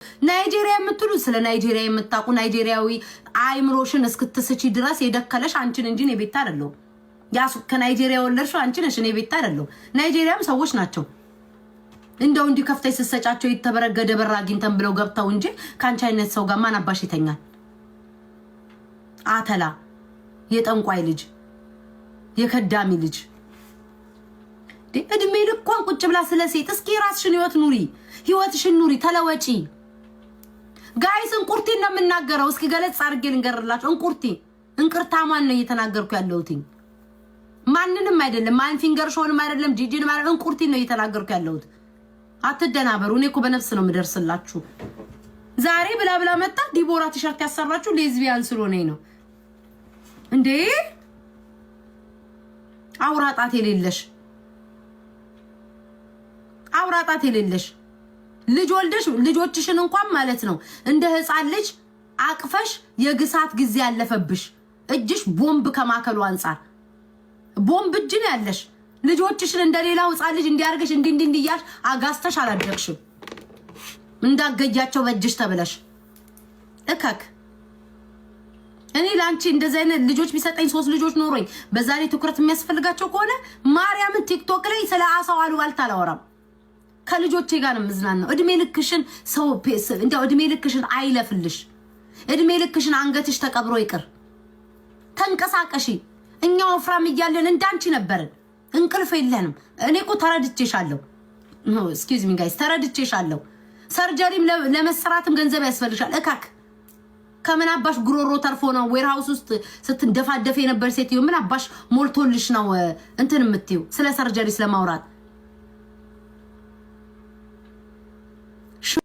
ናይጄሪያ የምትሉ ስለ ናይጄሪያ የምታቁ ናይጄሪያዊ አይምሮሽን እስክትስቺ ድረስ የደከለሽ አንቺን እንጂ ነው ቤት አይደለም ያሱ ከናይጄሪያ ወለድሽው አንቺ ነሽ እኔ ቤት አይደለም ናይጄሪያም ሰዎች ናቸው እንደው እንዲ ከፍተይ ስሰጫቸው ይተበረገደ በራጊንተን ብለው ገብታው እንጂ ካንቺ አይነት ሰው ጋር ማን አባሽ ይተኛል አተላ የጠንቋይ ልጅ የከዳሚ ልጅ እድሜ ልኳን ቁጭ ብላ ስለሴት እስኪ ራስሽን ህይወትሽን ኑሪ ተለወጪ ጋይስ እንቁርቲ እንደምናገረው እስኪ ገለጽ አድርጌ ልንገርላችሁ እንቁርታ ማን ነው እየተናገርኩ ያለሁትኝ ማንንም አይደለም ማን ፊንገር ሾንም አይደለም ጂጂን ማለት እንቁርቲ ነው እየተናገርኩ ያለሁት አትደናበሩ እኔ እኮ በነፍስ ነው ምደርስላችሁ ዛሬ ብላ መጣ ዲቦራ ቲሸርት ያሰራችሁ ሌዝቢያን ስለሆነ ነው እንዴ አውራጣት የሌለሽ ልጅ ወልደሽ ልጆችሽን እንኳን ማለት ነው እንደ ህፃን ልጅ አቅፈሽ የግሳት ጊዜ ያለፈብሽ እጅሽ ቦምብ ከማከሉ አንፃር ቦምብ እጅ ነው ያለሽ ልጆችሽን እንደሌላው ህፃን ልጅ እንዲያርገሽ እንዲያሽ አጋስተሽ አላደቅሽም እንዳገያቸው በእጅሽ ተብለሽ እከክ እኔ ላንቺ እንደዚህ አይነት ልጆች ቢሰጠኝ 3 ልጆች ኖሮኝ በዛሬ ትኩረት የሚያስፈልጋቸው ከሆነ ማርያምን ቲክቶክ ላይ ስለ አሳው አልዋልታ አላወራም ከልጆቼ ጋር ነው ምዝናናው እድሜ ልክሽን ሰው እንደው እድሜ ልክሽን አይለፍልሽ እድሜ ልክሽን አንገትሽ ተቀብሮ ይቅር ተንቀሳቀሺ እኛ ወፍራም ይያለን እንዳንቺ ነበርን እንቅልፍ የለንም እኔ እኮ ተረድቼሻለሁ ኖ ኤክስኪውዝ ሚ ጋይስ ተረድቼሻለሁ ሰርጀሪም ለመስራትም ገንዘብ ያስፈልጋል እካክ ከምን አባሽ ጉሮሮ ተርፎ ነው ዌርሃውስ ውስጥ ስትንደፋደፍ የነበር ሴትዮ ምን አባሽ ሞልቶልሽ ነው እንትን የምትዩ ስለ ሰርጀሪ ስለማውራት